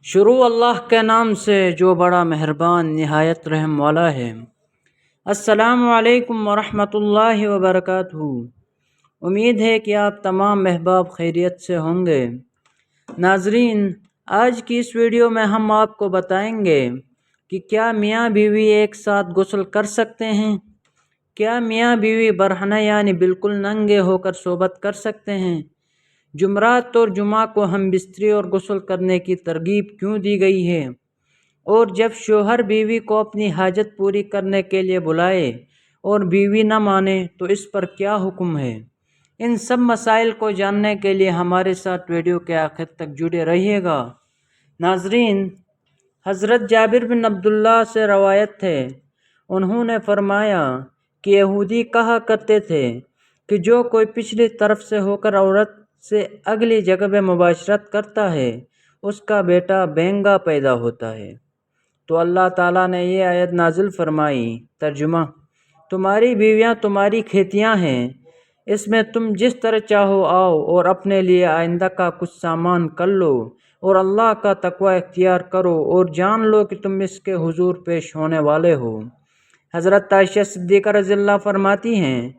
شروع اللہ کے نام سے جو بڑا مہربان نہایت رحم والا ہے۔ السلام علیکم ورحمۃ اللہ وبرکاتہ۔ امید ہے کہ آپ تمام احباب خیریت سے ہوں گے۔ ناظرین، آج کی اس ویڈیو میں ہم آپ کو بتائیں گے کہ کیا میاں بیوی ایک ساتھ غسل کر سکتے ہیں؟ کیا میاں بیوی برہنہ یعنی بالکل ننگے ہو کر صحبت کر سکتے ہیں؟ جمعرات اور جمعہ کو ہم بستری اور غسل کرنے کی ترغیب کیوں دی گئی ہے؟ اور جب شوہر بیوی کو اپنی حاجت پوری کرنے کے لیے بلائے اور بیوی نہ مانے تو اس پر کیا حکم ہے؟ ان سب مسائل کو جاننے کے لیے ہمارے ساتھ ویڈیو کے آخر تک جڑے رہیے گا۔ ناظرین، حضرت جابر بن عبداللہ سے روایت ہے، انہوں نے فرمایا کہ یہودی کہا کرتے تھے کہ جو کوئی پچھلی طرف سے ہو کر عورت سے اگلی جگہ میں مباشرت کرتا ہے اس کا بیٹا بینگا پیدا ہوتا ہے۔ تو اللہ تعالیٰ نے یہ آیت نازل فرمائی۔ ترجمہ: تمہاری بیویاں تمہاری کھیتیاں ہیں، اس میں تم جس طرح چاہو آؤ اور اپنے لیے آئندہ کا کچھ سامان کر لو اور اللہ کا تقوی اختیار کرو اور جان لو کہ تم اس کے حضور پیش ہونے والے ہو۔ حضرت عائشہ صدیقہ رضی اللہ فرماتی ہیں،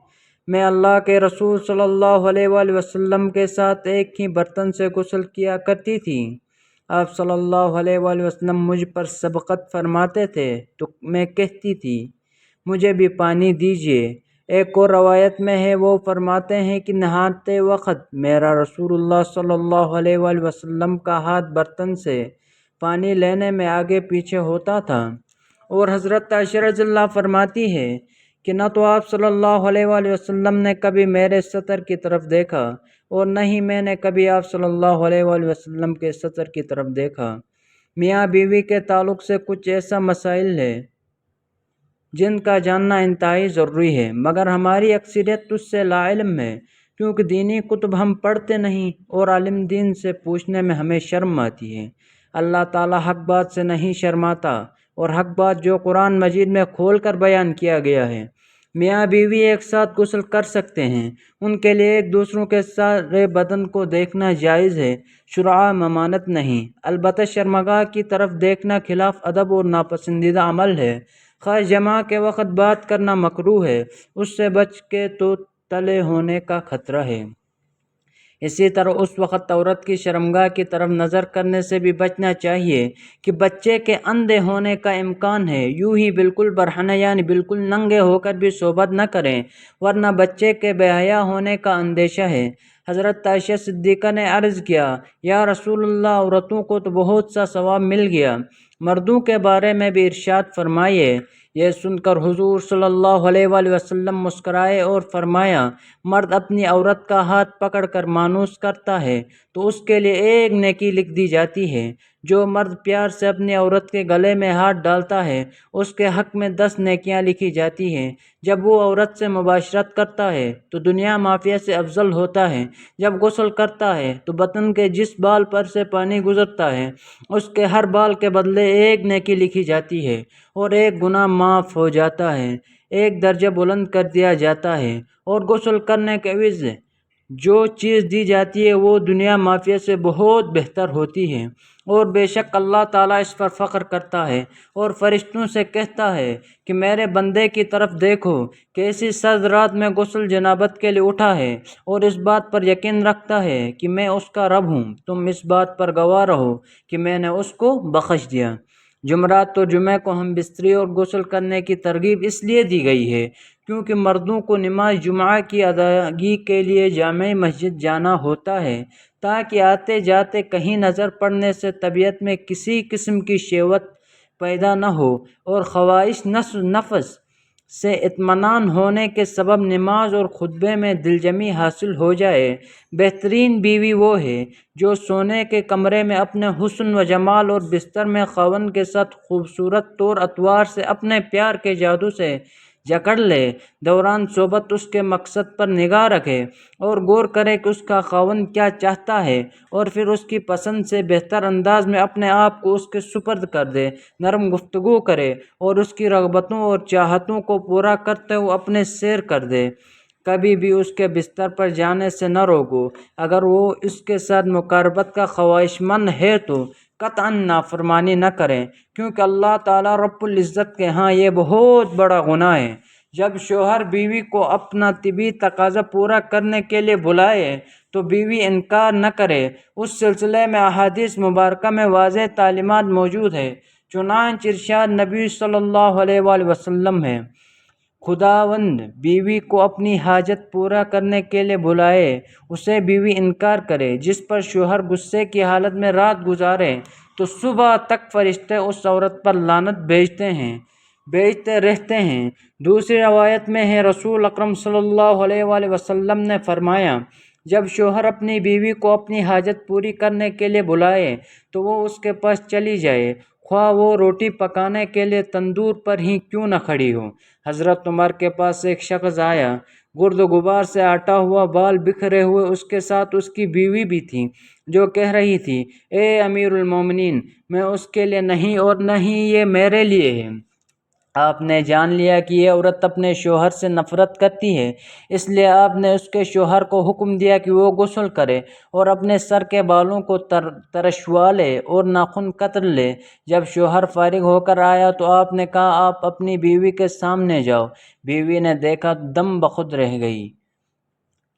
میں اللہ کے رسول صلی اللہ علیہ وآلہ وسلم کے ساتھ ایک ہی برتن سے غسل کیا کرتی تھی۔ آپ صلی اللہ علیہ وآلہ وسلم مجھ پر سبقت فرماتے تھے تو میں کہتی تھی مجھے بھی پانی دیجیے۔ ایک اور روایت میں ہے، وہ فرماتے ہیں کہ نہاتے وقت میرا رسول اللہ صلی اللہ علیہ وآلہ وسلم کا ہاتھ برتن سے پانی لینے میں آگے پیچھے ہوتا تھا۔ اور حضرت عائشہ رضی اللہ فرماتی ہے کہ نہ تو آپ صلی اللہ علیہ وآلہ وسلم نے کبھی میرے سطر کی طرف دیکھا اور نہ ہی میں نے کبھی آپ صلی اللہ علیہ وآلہ وسلم کے سطر کی طرف دیکھا۔ میاں بیوی کے تعلق سے کچھ ایسا مسائل ہے جن کا جاننا انتہائی ضروری ہے، مگر ہماری اکثریت اس سے لا علم ہے، کیونکہ دینی کتب ہم پڑھتے نہیں اور عالم دین سے پوچھنے میں ہمیں شرم آتی ہے۔ اللہ تعالیٰ حق بات سے نہیں شرماتا اور حق بات جو قرآن مجید میں کھول کر بیان کیا گیا ہے۔ میاں بیوی ایک ساتھ غسل کر سکتے ہیں، ان کے لیے ایک دوسروں کے سارے بدن کو دیکھنا جائز ہے، شرع ممانعت نہیں، البتہ شرمگاہ کی طرف دیکھنا خلاف ادب اور ناپسندیدہ عمل ہے۔ خواہ جماع کے وقت بات کرنا مکروہ ہے، اس سے بچ کے تو تلے ہونے کا خطرہ ہے۔ اسی طرح اس وقت عورت کی شرمگاہ کی طرف نظر کرنے سے بھی بچنا چاہیے کہ بچے کے اندھے ہونے کا امکان ہے۔ یوں ہی بالکل برہنہ یعنی بالکل ننگے ہو کر بھی صحبت نہ کریں، ورنہ بچے کے بے حیا ہونے کا اندیشہ ہے۔ حضرت عائشہ صدیقہ نے عرض کیا، یا رسول اللہ، عورتوں کو تو بہت سا ثواب مل گیا، مردوں کے بارے میں بھی ارشاد فرمائیے۔ یہ سن کر حضور صلی اللہ علیہ وآلہ وسلم مسکرائے اور فرمایا، مرد اپنی عورت کا ہاتھ پکڑ کر مانوس کرتا ہے تو اس کے لیے ایک نیکی لکھ دی جاتی ہے۔ جو مرد پیار سے اپنی عورت کے گلے میں ہاتھ ڈالتا ہے اس کے حق میں 10 نیکیاں لکھی جاتی ہیں۔ جب وہ عورت سے مباشرت کرتا ہے تو دنیا مافیہ سے افضل ہوتا ہے۔ جب غسل کرتا ہے تو بدن کے جس بال پر سے پانی گزرتا ہے اس کے ہر بال کے بدلے ایک نیکی لکھی جاتی ہے اور ایک گناہ معاف ہو جاتا ہے، ایک درجہ بلند کر دیا جاتا ہے۔ اور غسل کرنے کے عوض جو چیز دی جاتی ہے وہ دنیا مافیہ سے بہت بہتر ہوتی ہے، اور بے شک اللہ تعالیٰ اس پر فخر کرتا ہے اور فرشتوں سے کہتا ہے کہ میرے بندے کی طرف دیکھو، کیسی سرد رات میں غسل جنابت کے لیے اٹھا ہے اور اس بات پر یقین رکھتا ہے کہ میں اس کا رب ہوں۔ تم اس بات پر گواہ رہو کہ میں نے اس کو بخش دیا۔ جمعرات اور جمعہ کو ہم بستری اور غسل کرنے کی ترغیب اس لیے دی گئی ہے کیونکہ مردوں کو نماز جمعہ کی ادائیگی کے لیے جامع مسجد جانا ہوتا ہے، تاکہ آتے جاتے کہیں نظر پڑنے سے طبیعت میں کسی قسم کی شہوت پیدا نہ ہو اور خواہش نفس سے اطمینان ہونے کے سبب نماز اور خطبے میں دلجمی حاصل ہو جائے۔ بہترین بیوی وہ ہے جو سونے کے کمرے میں اپنے حسن و جمال اور بستر میں خاوند کے ساتھ خوبصورت طور اطوار سے اپنے پیار کے جادو سے جکڑ لے، دوران صحبت اس کے مقصد پر نگاہ رکھے اور غور کرے کہ اس کا خاوند کیا چاہتا ہے اور پھر اس کی پسند سے بہتر انداز میں اپنے آپ کو اس کے سپرد کر دے، نرم گفتگو کرے اور اس کی رغبتوں اور چاہتوں کو پورا کرتے ہوئے اپنے سیر کر دے۔ کبھی بھی اس کے بستر پر جانے سے نہ روکو۔ اگر وہ اس کے ساتھ مقاربت کا خواہشمند ہے تو قطعاً نافرمانی نہ کریں، کیونکہ اللہ تعالیٰ رب العزت کے ہاں یہ بہت بڑا گناہ ہے۔ جب شوہر بیوی کو اپنا طبی تقاضا پورا کرنے کے لیے بلائے تو بیوی انکار نہ کرے۔ اس سلسلے میں احادیث مبارکہ میں واضح تعلیمات موجود ہے۔ چنانچہ ارشاد نبی صلی اللہ علیہ وآلہ وسلم ہے، خداوند بیوی کو اپنی حاجت پورا کرنے کے لیے بلائے، اسے بیوی انکار کرے، جس پر شوہر غصے کی حالت میں رات گزارے تو صبح تک فرشتے اس عورت پر لعنت بھیجتے رہتے ہیں۔ دوسری روایت میں ہے، رسول اکرم صلی اللہ علیہ وآلہ وسلم نے فرمایا، جب شوہر اپنی بیوی کو اپنی حاجت پوری کرنے کے لیے بلائے تو وہ اس کے پاس چلی جائے، خواہ وہ روٹی پکانے کے لیے تندور پر ہی کیوں نہ کھڑی ہو۔ حضرت عمر کے پاس ایک شخص آیا، گرد و غبار سے آٹا ہوا، بال بکھرے ہوئے، اس کے ساتھ اس کی بیوی بھی تھی، جو کہہ رہی تھی، اے امیر المومنین، میں اس کے لیے نہیں اور نہ ہی یہ میرے لیے ہے۔ آپ نے جان لیا کہ یہ عورت اپنے شوہر سے نفرت کرتی ہے، اس لیے آپ نے اس کے شوہر کو حکم دیا کہ وہ غسل کرے اور اپنے سر کے بالوں کو ترشوا لے اور ناخن کتر لے۔ جب شوہر فارغ ہو کر آیا تو آپ نے کہا، آپ اپنی بیوی کے سامنے جاؤ۔ بیوی نے دیکھا تو دم بخود رہ گئی،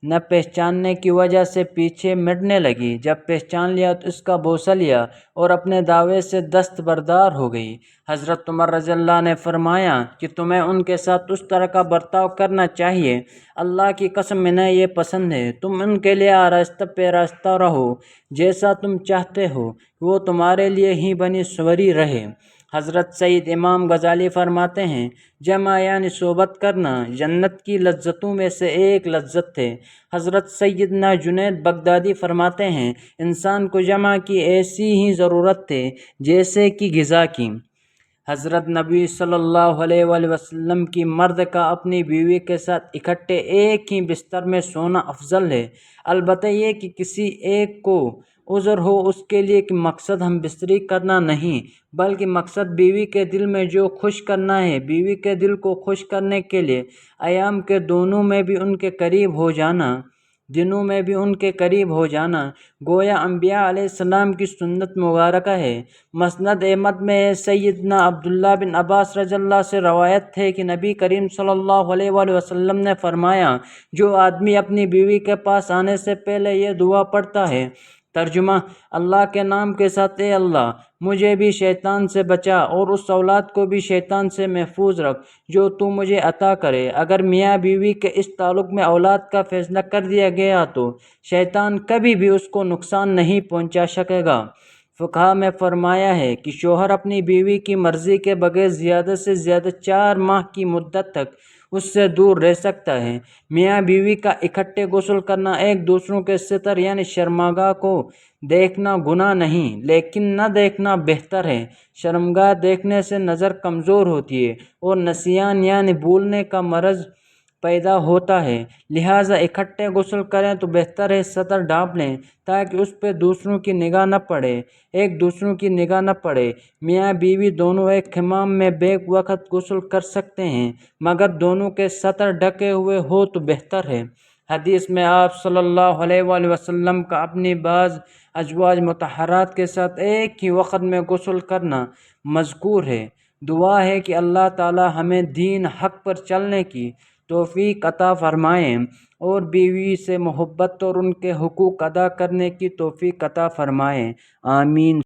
نہ پہچاننے کی وجہ سے پیچھے مڑنے لگی۔ جب پہچان لیا تو اس کا بوسہ لیا اور اپنے دعوے سے دستبردار ہو گئی۔ حضرت عمر رضی اللہ نے فرمایا کہ تمہیں ان کے ساتھ اس طرح کا برتاؤ کرنا چاہیے۔ اللہ کی قسم انہیں یہ پسند ہے، تم ان کے لیے آراستہ پیراستہ رہو، جیسا تم چاہتے ہو کہ وہ تمہارے لیے ہی بنی سنوری رہے۔ حضرت سید امام غزالی فرماتے ہیں، جمع یعنی صحبت کرنا جنت کی لذتوں میں سے ایک لذت ہے۔ حضرت سیدنا جنید بغدادی فرماتے ہیں، انسان کو جمع کی ایسی ہی ضرورت ہے جیسے کہ غذا کی۔ حضرت نبی صلی اللہ علیہ وآلہ وسلم کی مرد کا اپنی بیوی کے ساتھ اکٹھے ایک ہی بستر میں سونا افضل ہے، البتہ یہ کہ کسی ایک کو عذر ہو، اس کے لیے کہ مقصد ہم بستری کرنا نہیں، بلکہ مقصد بیوی کے دل میں جو خوش کرنا ہے۔ بیوی کے دل کو خوش کرنے کے لیے ایام کے دنوں میں بھی ان کے قریب ہو جانا گویا انبیاء علیہ السلام کی سنت مبارکہ ہے۔ مسند احمد میں سیدنا عبداللہ بن عباس رضی اللہ سے روایت ہے کہ نبی کریم صلی اللہ علیہ وآلہ وسلم نے فرمایا، جو آدمی اپنی بیوی کے پاس آنے سے پہلے یہ دعا پڑھتا ہے، ترجمہ، اللہ کے نام کے ساتھ، اے اللہ، مجھے بھی شیطان سے بچا اور اس اولاد کو بھی شیطان سے محفوظ رکھ جو تو مجھے عطا کرے۔ اگر میاں بیوی کے اس تعلق میں اولاد کا فیصلہ کر دیا گیا تو شیطان کبھی بھی اس کو نقصان نہیں پہنچا سکے گا۔ فقہا میں فرمایا ہے کہ شوہر اپنی بیوی کی مرضی کے بغیر زیادہ سے زیادہ 4 ماہ کی مدت تک اس سے دور رہ سکتا ہے۔ میاں بیوی کا اکٹھے غسل کرنا، ایک دوسروں کے ستر یعنی شرمگاہ کو دیکھنا گناہ نہیں، لیکن نہ دیکھنا بہتر ہے۔ شرمگاہ دیکھنے سے نظر کمزور ہوتی ہے اور نسیان یعنی بھولنے کا مرض پیدا ہوتا ہے، لہٰذا اکٹھے غسل کریں تو بہتر ہے۔ ستر ڈھانپ لیں تاکہ اس پہ دوسروں کی نگاہ نہ پڑے۔ میاں بیوی دونوں ایک حمام میں بیک وقت غسل کر سکتے ہیں، مگر دونوں کے ستر ڈھکے ہوئے ہو تو بہتر ہے۔ حدیث میں آپ صلی اللہ علیہ وآلہ وسلم کا اپنی بعض ازواج مطہرات کے ساتھ ایک ہی وقت میں غسل کرنا مذکور ہے۔ دعا ہے کہ اللہ تعالی ہمیں دین حق پر چلنے کی توفیق عطا فرمائے اور بیوی سے محبت اور ان کے حقوق ادا کرنے کی توفیق عطا فرمائے، آمین۔